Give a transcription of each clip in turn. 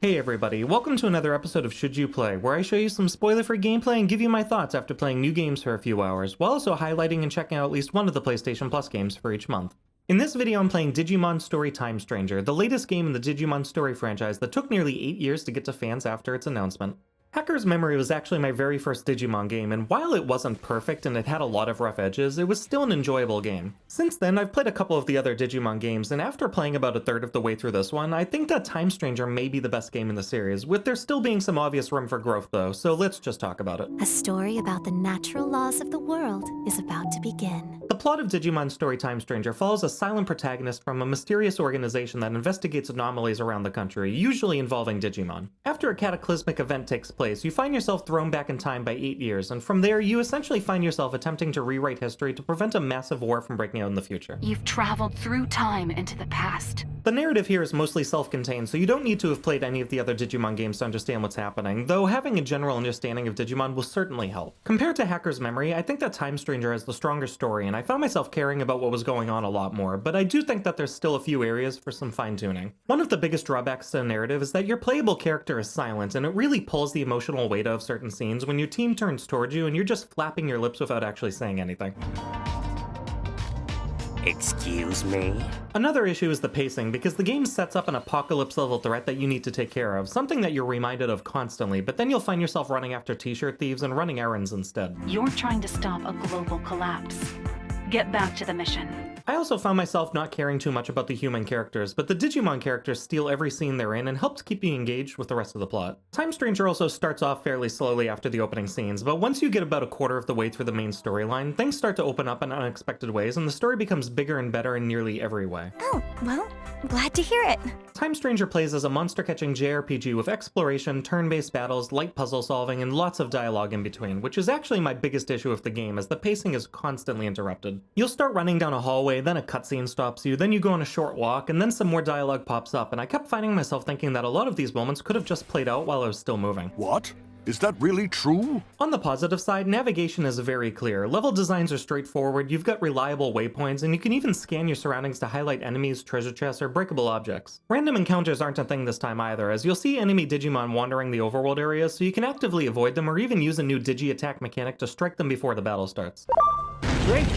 Hey everybody, welcome to another episode of Should You Play, where I show you some spoiler-free gameplay and give you my thoughts after playing new games for a few hours, while also highlighting and checking out at least one of the PlayStation Plus games for each month. In this video I'm playing Digimon Story Time Stranger, the latest game in the Digimon Story franchise that took nearly 8 years to get to fans after its announcement. Hacker's Memory was actually my very first Digimon game, and while it wasn't perfect and it had a lot of rough edges, it was still an enjoyable game. Since then, I've played a couple of the other Digimon games, and after playing about a third of the way through this one, I think that Time Stranger may be the best game in the series, with there still being some obvious room for growth though, so let's just talk about it. A story about the natural laws of the world is about to begin. The plot of Digimon Story Time Stranger follows a silent protagonist from a mysterious organization that investigates anomalies around the country, usually involving Digimon. After a cataclysmic event takes place, you find yourself thrown back in time by 8 years, and from there you essentially find yourself attempting to rewrite history to prevent a massive war from breaking out in the future. You've traveled through time into the past. The narrative here is mostly self-contained, so you don't need to have played any of the other Digimon games to understand what's happening, though having a general understanding of Digimon will certainly help. Compared to Hacker's Memory, I think that Time Stranger has the stronger story, and I found myself caring about what was going on a lot more, but I do think that there's still a few areas for some fine-tuning. One of the biggest drawbacks to the narrative is that your playable character is silent, and it really pulls the emotional weight out of certain scenes when your team turns towards you and you're just flapping your lips without actually saying anything. Excuse me? Another issue is the pacing, because the game sets up an apocalypse-level threat that you need to take care of, something that you're reminded of constantly, but then you'll find yourself running after t-shirt thieves and running errands instead. You're trying to stop a global collapse. Get back to the mission. I also found myself not caring too much about the human characters, but the Digimon characters steal every scene they're in and helps keep you engaged with the rest of the plot. Time Stranger also starts off fairly slowly after the opening scenes, but once you get about a quarter of the way through the main storyline, things start to open up in unexpected ways and the story becomes bigger and better in nearly every way. Oh, well, glad to hear it. Time Stranger plays as a monster-catching JRPG with exploration, turn-based battles, light puzzle solving, and lots of dialogue in between, which is actually my biggest issue with the game, as the pacing is constantly interrupted. You'll start running down a hallway, then a cutscene stops you, then you go on a short walk, and then some more dialogue pops up, and I kept finding myself thinking that a lot of these moments could have just played out while I was still moving. What? Is that really true? On the positive side, navigation is very clear. Level designs are straightforward, you've got reliable waypoints, and you can even scan your surroundings to highlight enemies, treasure chests, or breakable objects. Random encounters aren't a thing this time either, as you'll see enemy Digimon wandering the overworld areas, so you can actively avoid them or even use a new Digi-attack mechanic to strike them before the battle starts. Great!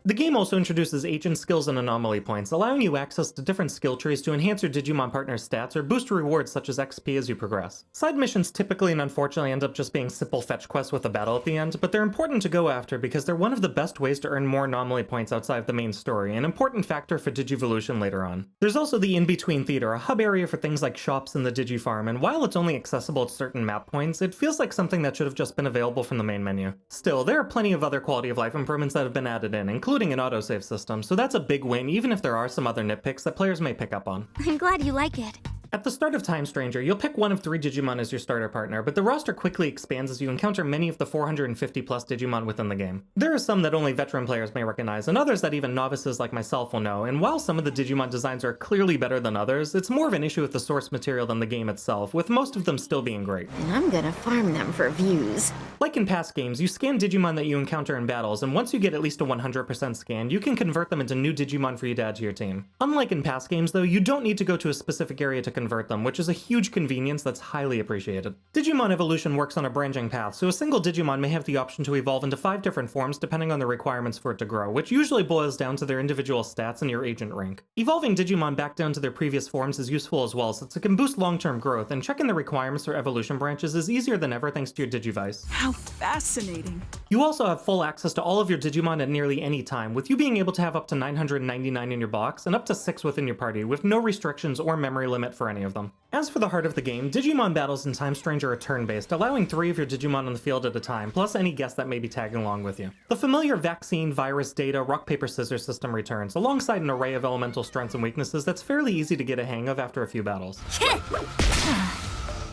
The game also introduces agent skills and anomaly points, allowing you access to different skill trees to enhance your Digimon partner's stats or boost rewards such as XP as you progress. Side missions typically and unfortunately end up just being simple fetch quests with a battle at the end, but they're important to go after because they're one of the best ways to earn more anomaly points outside of the main story, an important factor for Digivolution later on. There's also the in-between theater, a hub area for things like shops in the Digifarm, and while it's only accessible at certain map points, it feels like something that should have just been available from the main menu. Still, there are plenty of other quality of life improvements that have been added in, including an autosave system, so that's a big win even if there are some other nitpicks that players may pick up on. I'm glad you like it. At the start of Time Stranger, you'll pick one of 3 Digimon as your starter partner, but the roster quickly expands as you encounter many of the 450 plus Digimon within the game. There are some that only veteran players may recognize, and others that even novices like myself will know, and while some of the Digimon designs are clearly better than others, it's more of an issue with the source material than the game itself, with most of them still being great. And I'm gonna farm them for views. Like in past games, you scan Digimon that you encounter in battles, and once you get at least a 100% scan, you can convert them into new Digimon for you to add to your team. Unlike in past games though, you don't need to go to a specific area to convert them, which is a huge convenience that's highly appreciated. Digimon evolution works on a branching path, so a single Digimon may have the option to evolve into 5 different forms depending on the requirements for it to grow, which usually boils down to their individual stats and your agent rank. Evolving Digimon back down to their previous forms is useful as well, since it can boost long-term growth, and checking the requirements for evolution branches is easier than ever thanks to your Digivice. How fascinating. You also have full access to all of your Digimon at nearly any time, with you being able to have up to 999 in your box and up to 6 within your party, with no restrictions or memory limit for any of them. As for the heart of the game, Digimon Battles and Time Stranger are turn-based, allowing 3 of your Digimon on the field at a time, plus any guest that may be tagging along with you. The familiar vaccine, virus, data, rock, paper, scissors system returns, alongside an array of elemental strengths and weaknesses that's fairly easy to get a hang of after a few battles.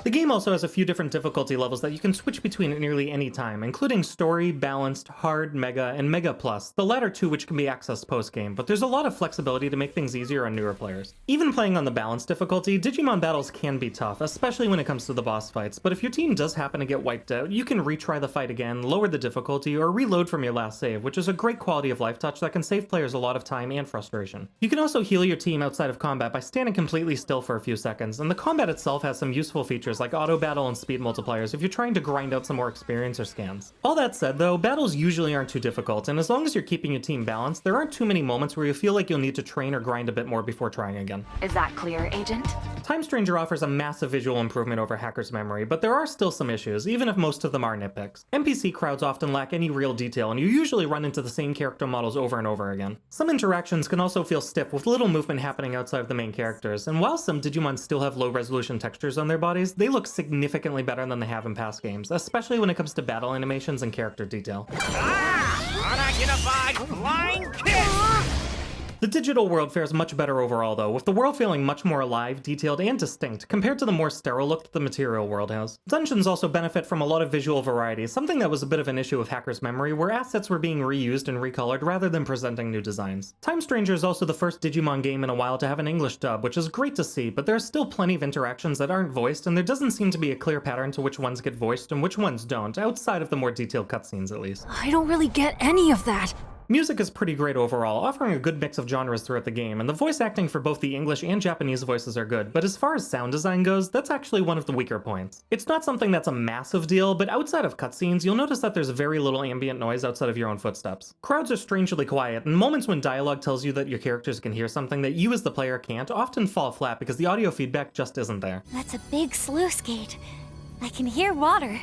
The game also has a few different difficulty levels that you can switch between at nearly any time, including Story, Balanced, Hard, Mega, and Mega Plus, the latter two which can be accessed post-game, but there's a lot of flexibility to make things easier on newer players. Even playing on the Balanced difficulty, Digimon Battles can be tough, especially when it comes to the boss fights, but if your team does happen to get wiped out, you can retry the fight again, lower the difficulty, or reload from your last save, which is a great quality of life touch that can save players a lot of time and frustration. You can also heal your team outside of combat by standing completely still for a few seconds, and the combat itself has some useful features like auto battle and speed multipliers if you're trying to grind out some more experience or scans. All that said though, battles usually aren't too difficult, and as long as you're keeping your team balanced, there aren't too many moments where you feel like you'll need to train or grind a bit more before trying again. Is that clear, Agent? Time Stranger offers a massive visual improvement over Hacker's Memory, but there are still some issues, even if most of them are nitpicks. NPC crowds often lack any real detail, and you usually run into the same character models over and over again. Some interactions can also feel stiff with little movement happening outside of the main characters, and while some Digimon still have low-resolution textures on their bodies, they look significantly better than they have in past games, especially when it comes to battle animations and character detail. Unidentified flying kiss! The digital world fares much better overall though, with the world feeling much more alive, detailed, and distinct compared to the more sterile look that the material world has. Dungeons also benefit from a lot of visual variety, something that was a bit of an issue with Hacker's Memory, where assets were being reused and recolored rather than presenting new designs. Time Stranger is also the first Digimon game in a while to have an English dub, which is great to see, but there are still plenty of interactions that aren't voiced, and there doesn't seem to be a clear pattern to which ones get voiced and which ones don't, outside of the more detailed cutscenes at least. I don't really get any of that. Music is pretty great overall, offering a good mix of genres throughout the game, and the voice acting for both the English and Japanese voices are good, but as far as sound design goes, that's actually one of the weaker points. It's not something that's a massive deal, but outside of cutscenes, you'll notice that there's very little ambient noise outside of your own footsteps. Crowds are strangely quiet, and moments when dialogue tells you that your characters can hear something that you as the player can't often fall flat because the audio feedback just isn't there. That's a big sluice gate. I can hear water.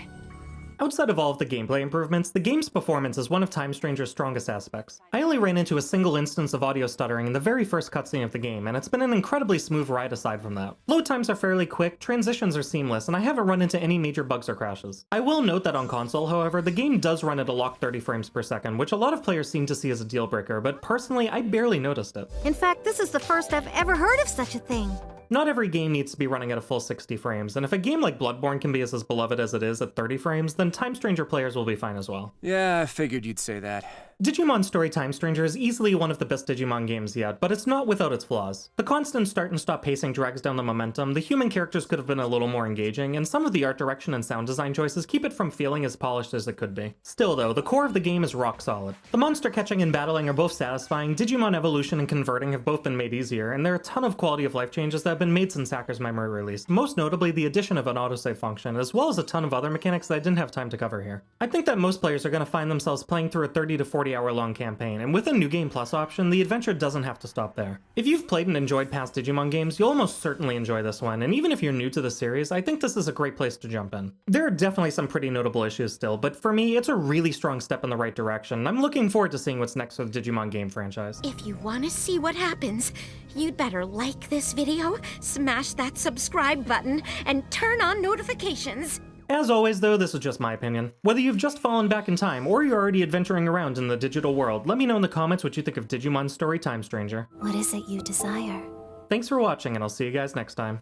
Outside of all of the gameplay improvements, the game's performance is one of Time Stranger's strongest aspects. I only ran into a single instance of audio stuttering in the very first cutscene of the game, and it's been an incredibly smooth ride aside from that. Load times are fairly quick, transitions are seamless, and I haven't run into any major bugs or crashes. I will note that on console, however, the game does run at a locked 30 frames per second, which a lot of players seem to see as a deal breaker, but personally, I barely noticed it. In fact, this is the first I've ever heard of such a thing. Not every game needs to be running at a full 60 frames, and if a game like Bloodborne can be as beloved as it is at 30 frames, then Time Stranger players will be fine as well. Yeah, I figured you'd say that. Digimon Story Time Stranger is easily one of the best Digimon games yet, but it's not without its flaws. The constant start and stop pacing drags down the momentum, the human characters could have been a little more engaging, and some of the art direction and sound design choices keep it from feeling as polished as it could be. Still though, the core of the game is rock solid. The monster catching and battling are both satisfying, Digimon evolution and converting have both been made easier, and there are a ton of quality of life changes that have been made since Hacker's Memory released, most notably the addition of an autosave function, as well as a ton of other mechanics that I didn't have time to cover here. I think that most players are going to find themselves playing through a 30 to 40 hour long campaign, and with a New Game Plus option, the adventure doesn't have to stop there. If you've played and enjoyed past Digimon games, you'll almost certainly enjoy this one, and even if you're new to the series, I think this is a great place to jump in. There are definitely some pretty notable issues still, but for me, it's a really strong step in the right direction, and I'm looking forward to seeing what's next for the Digimon game franchise. If you want to see what happens, you'd better like this video, smash that subscribe button, and turn on notifications. As always though, this is just my opinion. Whether you've just fallen back in time, or you're already adventuring around in the digital world, let me know in the comments what you think of Digimon Story Time Stranger. What is it you desire? Thanks for watching, and I'll see you guys next time.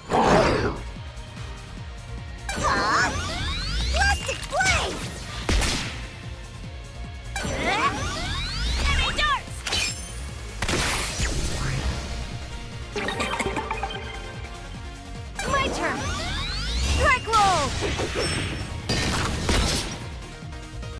Plastic blade! Enemy darts! My turn! Strike roll!